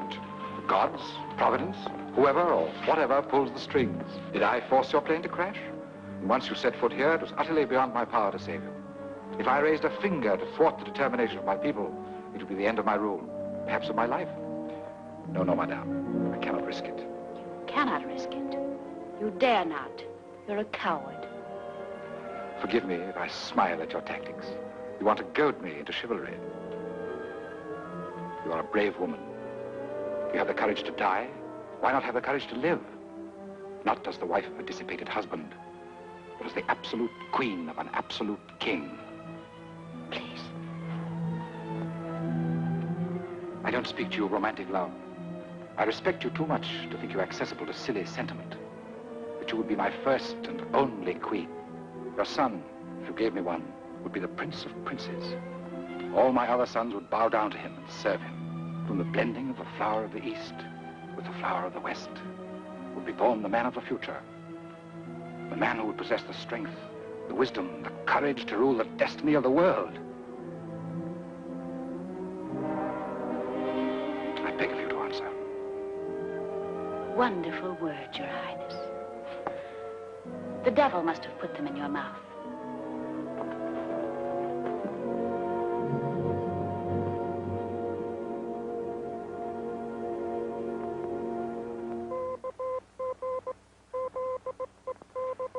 gods, providence, whoever or whatever pulls the strings. Did I force your plane to crash? And once you set foot here, it was utterly beyond my power to save you. If I raised a finger to thwart the determination of my people, it would be the end of my rule, perhaps of my life. No, no, madame. I cannot risk it. You cannot risk it. You dare not. You're a coward. Forgive me if I smile at your tactics. You want to goad me into chivalry. You are a brave woman. You have the courage to die. Why not have the courage to live? Not as the wife of a dissipated husband, but as the absolute queen of an absolute king. Please. I don't speak to you of romantic love. I respect you too much to think you accessible to silly sentiment. But you would be my first and only queen. Your son, if you gave me one, would be the prince of princes. All my other sons would bow down to him and serve him. From the blending of the flower of the East with the flower of the West would be born the man of the future. The man who would possess the strength, the wisdom, the courage to rule the destiny of the world. I beg of you to answer. Wonderful words, Your Highness. The devil must have put them in your mouth.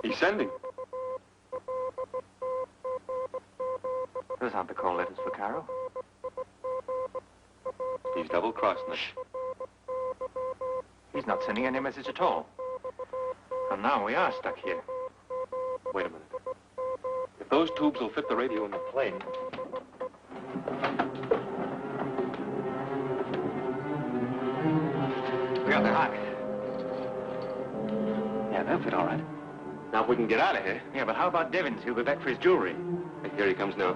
He's sending. Those aren't the call letters for Cairo. He's double-crossing us. He's not sending any message at all. And now we are stuck here. Wait a minute. If those tubes will fit the radio in the plane... We got the hot. Yeah, they'll fit all right. Now, if we can get out of here... Yeah, but how about Devins? He'll be back for his jewelry. Here he comes now.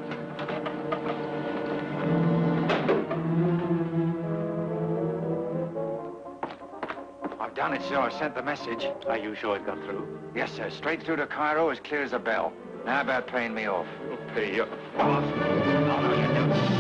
I've done it, sir. I sent the message. Are you sure it got through? Yes, sir. Straight through to Cairo, as clear as a bell. Now, how about paying me off? We'll pay you. Oh, no, you don't.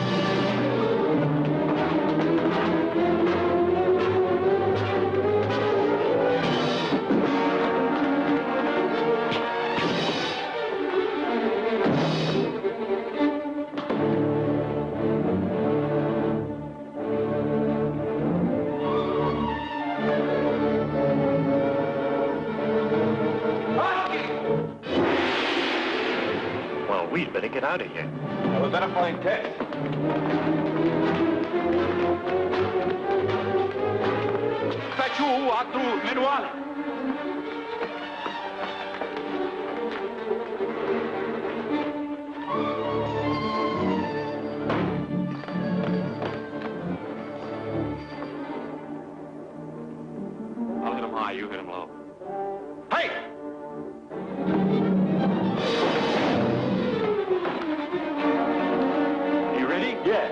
We'd better get out of here. Now, we better find Ted. Fetch you out through Midwale. I'll hit him high, you hit him low. Hey! Yeah.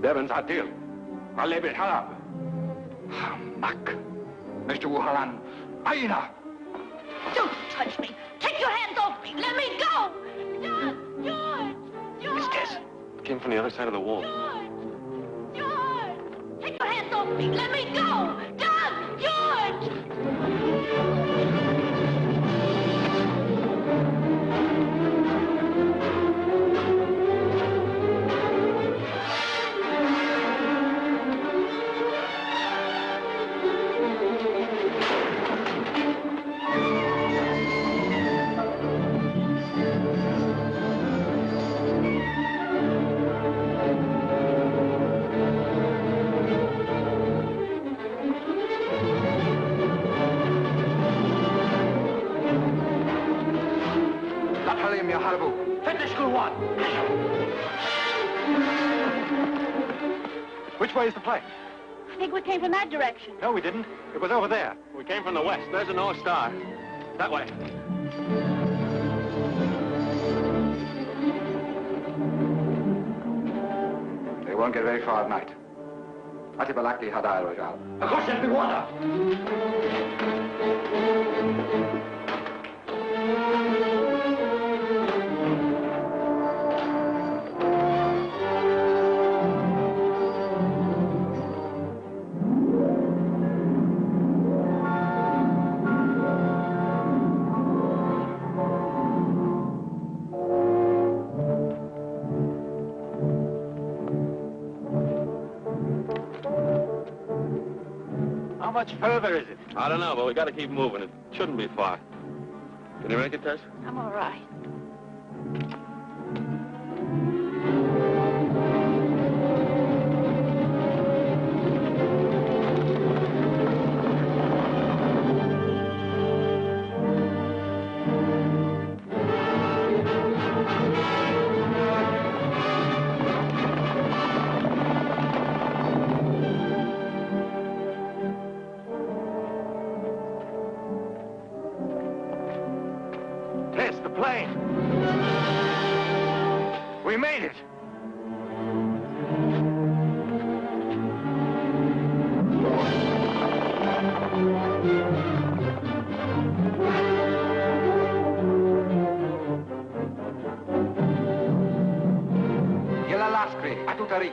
Devins, Adil. Alebi Harab. Mak. Mr. Wuhalan. Aina. Don't touch me. Take your hands off me. Let me go. George! George! Came from the other side of the wall. George! Take your hands off me. Let me go. George! Which way is the plane? I think we came from that direction. No, we didn't. It was over there. We came from the west. There's a North Star. That way. They won't get very far at night. Atibalakti Hadai Rojal. Akoshan Biwada! How much further is it? I don't know, but we got to keep moving. It shouldn't be far. Can you make it, Tess? I'm all right. Tess, the plane. We made it. Yelalaskri, Atutarik.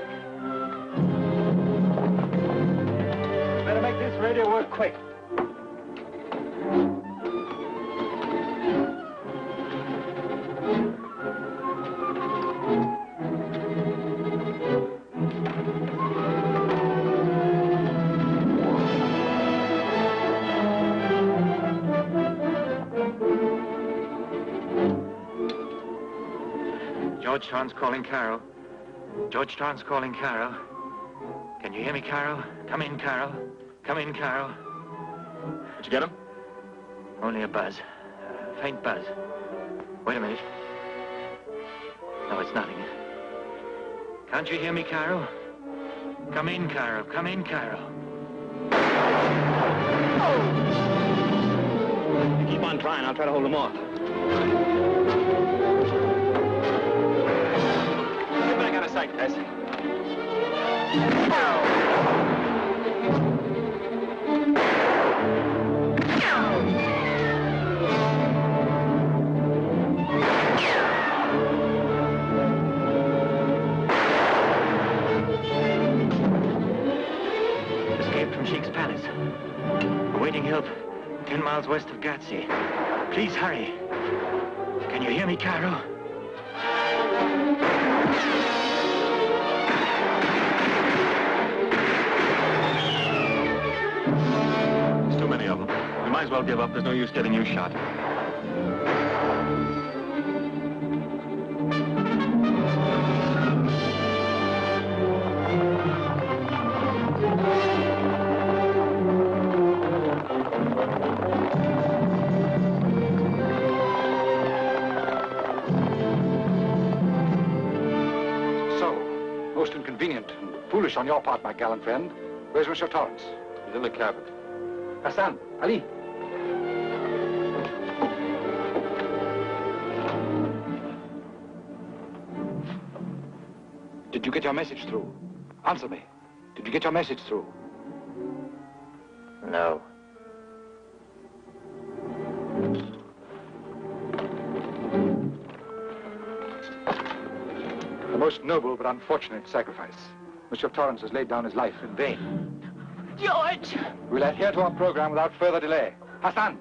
Better make this radio work quick. Georgetown's calling Carol. Georgetown's calling Carol. Can you hear me, Carol? Come in, Carol. Come in, Carol. Did you get him? Only a buzz. A faint buzz. Wait a minute. No, it's nothing. Can't you hear me, Carol? Come in, Carol. Come in, Carol. You keep on trying. I'll try to hold him off. Get back out of sight, Tess. Escaped from Sheik's palace. Awaiting help 10 miles west of Gatsy. Please hurry. Can you hear me, Carol? There's too many of them. We might as well give up. There's no use getting you shot. Most inconvenient and foolish on your part, my gallant friend. Where's Monsieur Torrance? He's in the cabin. Hassan, Ali. Did you get your message through? Answer me. Did you get your message through? No. A most noble but unfortunate sacrifice. Monsieur Torrance has laid down his life in vain. George! We'll adhere to our program without further delay. Hassan!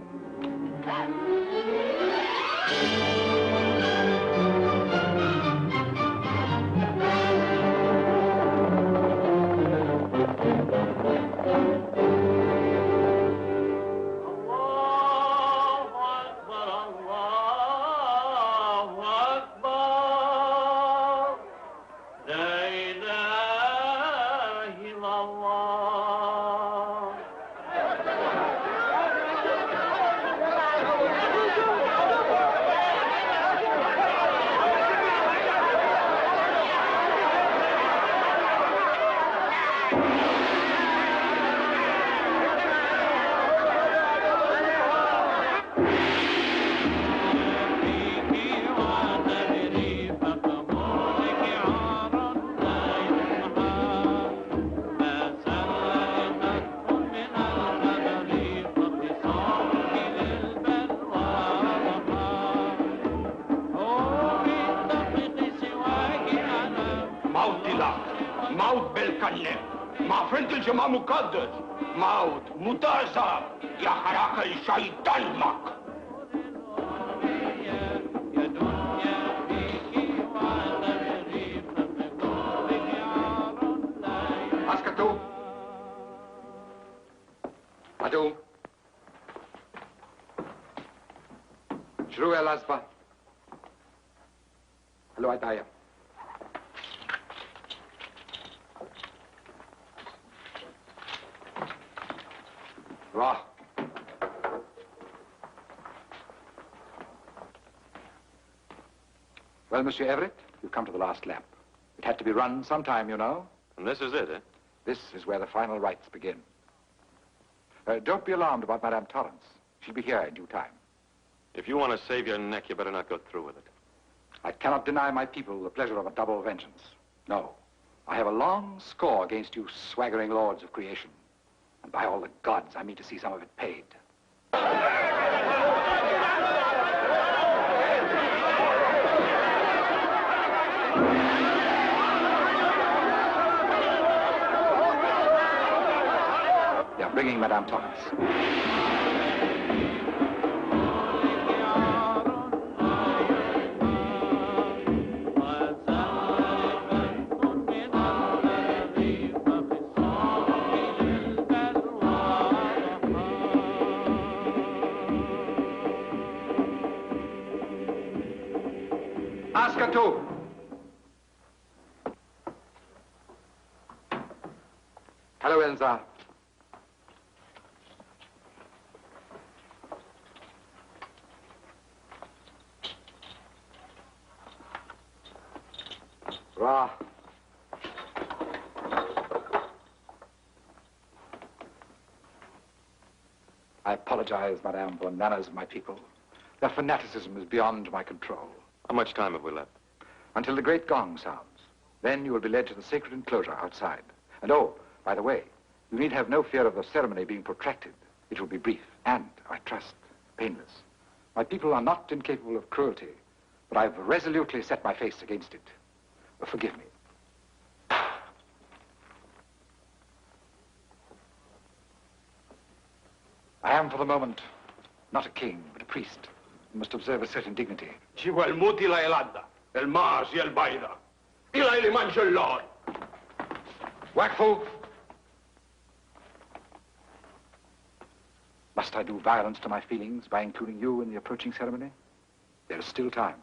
كنه ما فرنت الجماع مقدس موت متازة يا حراك الشيطان مك اسكتوا عدو شروع الأزبة هلو عدايا راه Well, Monsieur Everett, you've come to the last lap. It had to be run sometime, you know. And this is it, eh? This is where the final rites begin. Don't be alarmed about Madame Torrance. She'll be here in due time. If you want to save your neck, you better not go through with it. I cannot deny my people the pleasure of a double vengeance. No. I have a long score against you swaggering lords of creation. And by all the gods, I mean to see some of it paid. They are bringing Madame Torrance. Ascatu! Hello, Elsa. Ra. I apologize, Madame, for the manners of my people. Their fanaticism is beyond my control. How much time have we left? Until the great gong sounds. Then you will be led to the sacred enclosure outside. And oh, by the way, you need have no fear of the ceremony being protracted. It will be brief and, I trust, painless. My people are not incapable of cruelty, but I've resolutely set my face against it. Forgive me. I am, for the moment, not a king, but a priest. You must observe a certain dignity. جيبوا الموت إلى العدة الماس يا البيضة إلى اللي منش اللون Wakfu! Must I do violence to my feelings by including you in the approaching ceremony? There is still time.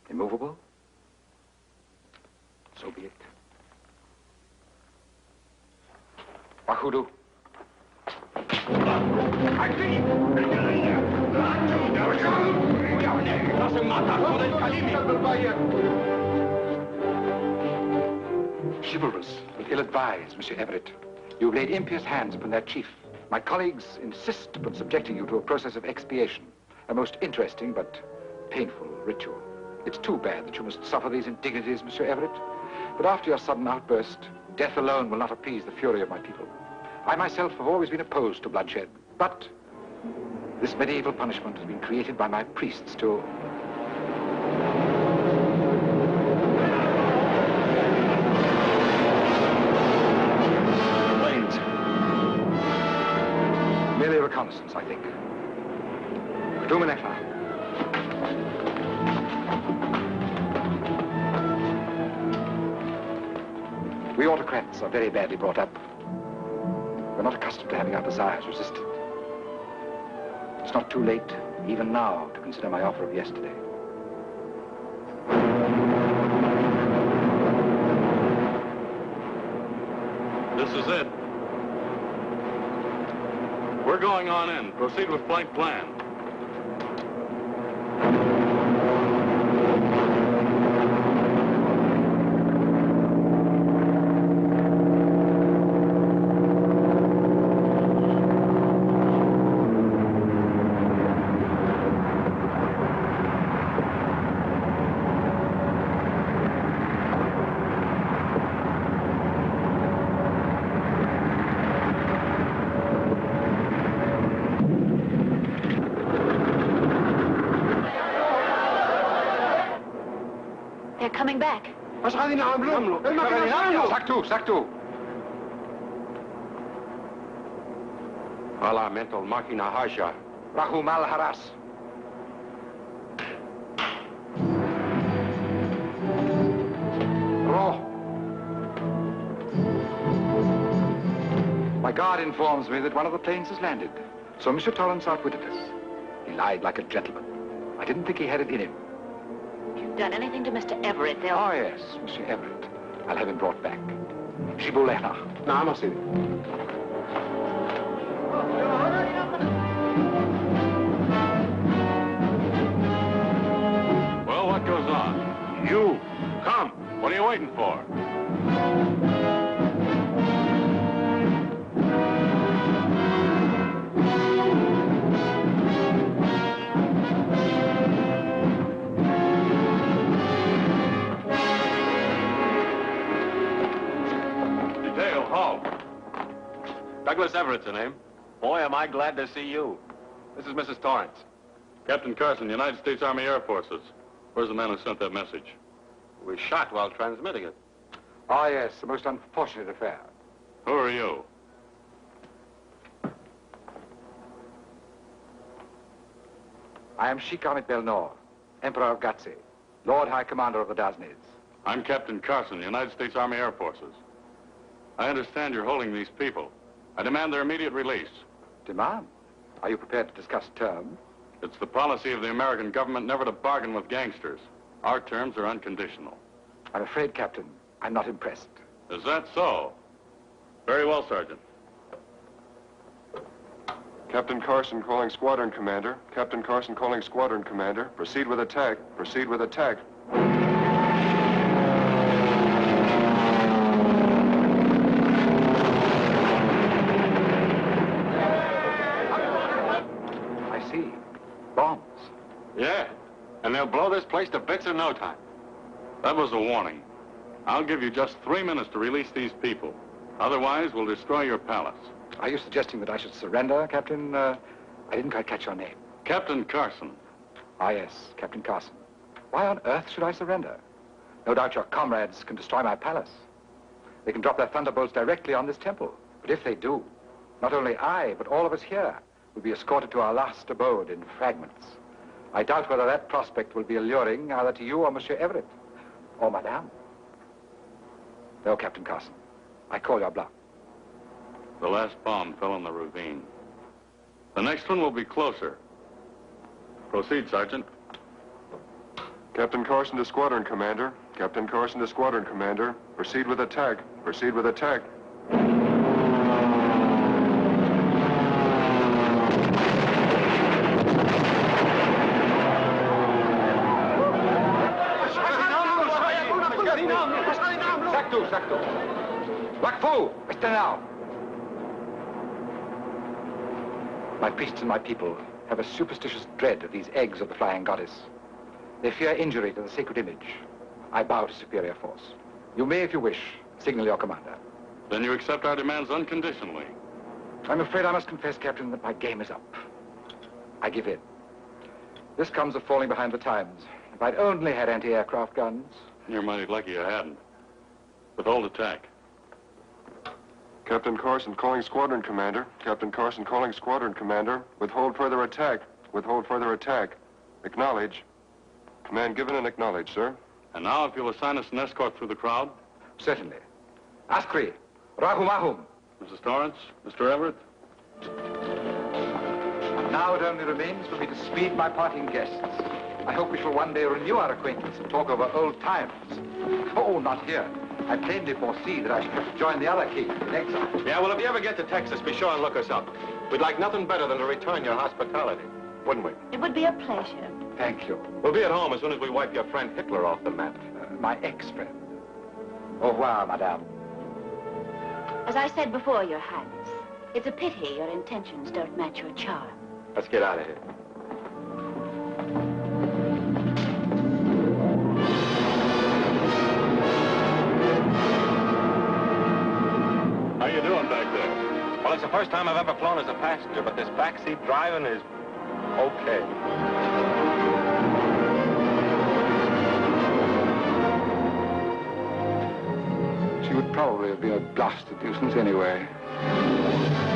Immovable? So be it. Wahudu. Chivalrous, but ill-advised, Monsieur Everett. You've laid impious hands upon that chief. My colleagues insist upon subjecting you to a process of expiation, a most interesting but painful ritual. It's too bad that you must suffer these indignities, Monsieur Everett. But after your sudden outburst, death alone will not appease the fury of my people. I myself have always been opposed to bloodshed, but this medieval punishment has been created by my priests to... Planes. Merely a reconnaissance, I think. Dumenekla. We autocrats are very badly brought up. We're not accustomed to having our desires resisted. It's not too late, even now, to consider my offer of yesterday. This is it. We're going on in. Proceed with flight plan. They're coming back. ايش قاعدين نعملوا؟ ساكتوا ساكتوا. Parlamentul máquina haja. راهو مال هراس. روح. My guard informs me that one of the planes has landed. So Mr. Torrance outwitted us. He lied like a gentleman. I didn't think he had it in him. If you've done anything to Mr. Everett, they'll... Oh, yes, Monsieur Everett. I'll have him brought back. Shibulena. نعم سيدي. Well, what goes on? You, come. What are you waiting for? Dale, halt. Douglas Everett's the name. Boy, am I glad to see you. This is Mrs. Torrance. Captain Carson, United States Army Air Forces. Where's the man who sent that message? We was shot while transmitting it. Oh, yes, the most unfortunate affair. Who are you? I am Sheik Belnor, Emperor of Gatsi, Lord High Commander of the Daznys. I'm Captain Carson, United States Army Air Forces. I understand you're holding these people. I demand their immediate release. Demand? Are you prepared to discuss terms? It's the policy of the American government never to bargain with gangsters. Our terms are unconditional. I'm afraid, Captain, I'm not impressed. Is that so? Very well, Sergeant. Captain Carson calling squadron commander. Captain Carson calling squadron commander. Proceed with attack. Proceed with attack. I see. Bombs. Yeah, and they'll blow this place to bits in no time. That was a warning. I'll give you just 3 minutes to release these people. Otherwise, we'll destroy your palace. Are you suggesting that I should surrender, Captain? I didn't quite catch your name. Captain Carson. Ah, yes, Captain Carson. Why on earth should I surrender? No doubt your comrades can destroy my palace. They can drop their thunderbolts directly on this temple. But if they do, not only I, but all of us here will be escorted to our last abode in fragments. I doubt whether that prospect will be alluring either to you or Monsieur Everett, or Madame. No, Captain Carson, I call your bluff. The last bomb fell in the ravine. The next one will be closer. Proceed, Sergeant. Captain Carson to squadron commander. Captain Carson to squadron commander. Proceed with attack. Proceed with attack. Saktu. Wakfu, Mr. Now. My priests and my people have a superstitious dread of these eggs of the flying goddess. They fear injury to the sacred image. I bow to superior force. You may, if you wish, signal your commander. Then you accept our demands unconditionally. I'm afraid I must confess, Captain, that my game is up. I give in. This comes of falling behind the times. If I'd only had anti-aircraft guns. You're mighty lucky you hadn't. Withhold attack. Captain Carson calling squadron commander. Captain Carson calling squadron commander. Withhold further attack. Withhold further attack. Acknowledge. Command given and acknowledged, sir. And now, if you'll assign us an escort through the crowd. Certainly. Askri, Rahumahum. Mrs. Torrance, Mr. Everett. Now it only remains for me to speed my parting guests. I hope we shall one day renew our acquaintance and talk over old times. Oh, not here. I plainly foresee that I shall have to join the other kings in exile. Yeah, well, if you ever get to Texas, be sure and look us up. We'd like nothing better than to return your hospitality, wouldn't we? It would be a pleasure. Thank you. We'll be at home as soon as we wipe your friend Hitler off the map. My ex-friend. Au revoir, madame. As I said before, Your Highness, it's a pity your intentions don't match your charm. Let's get out of here. How you doing back there? Well, it's the first time I've ever flown as a passenger, but this backseat driving is okay. would probably have been a blasted nuisance anyway.